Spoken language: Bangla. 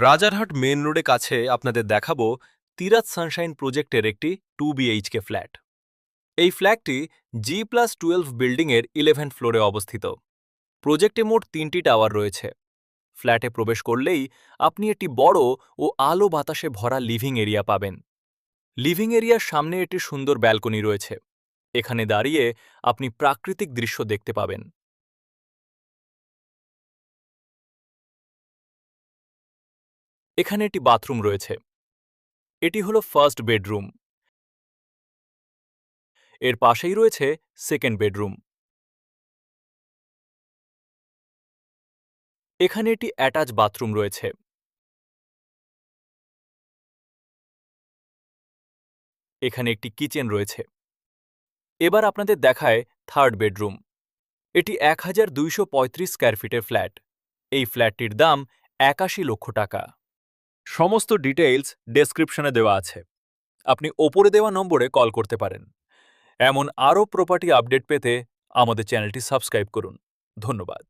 রাজারহাট মেন রোডে কাছে আপনাদের দেখাবো তিরাত সানশাইন প্রজেক্টের একটি 2 BHK ফ্ল্যাট। এই ফ্ল্যাটটি G+12 বিল্ডিংয়ের 11th ফ্লোরে অবস্থিত। প্রজেক্টে মোট 3টি টাওয়ার রয়েছে। ফ্ল্যাটে প্রবেশ করলেই আপনি একটি বড় ও আলো বাতাসে ভরা লিভিং এরিয়া পাবেন। লিভিং এরিয়ার সামনে একটি সুন্দর ব্যালকনি রয়েছে। এখানে দাঁড়িয়ে আপনি প্রাকৃতিক দৃশ্য দেখতে পাবেন। এখানে একটি বাথরুম রয়েছে। এটি হলো ফার্স্ট বেডরুম। এর পাশেই রয়েছে সেকেন্ড বেডরুম। এখানে একটি অ্যাটাচ বাথরুম রয়েছে। এখানে একটি কিচেন রয়েছে। এবার আপনাদের দেখায় থার্ড বেডরুম। এটি 1235 স্কয়ার ফিটের ফ্ল্যাট। এই ফ্ল্যাটটির দাম ৮১ লক্ষ টাকা। সমস্ত ডিটেইলস ডেসক্রিপশনে দেওয়া আছে। আপনি ওপরে দেওয়া নম্বরে কল করতে পারেন। এমন আরও প্রপার্টি আপডেট পেতে আমাদের চ্যানেলটি সাবস্ক্রাইব করুন। ধন্যবাদ।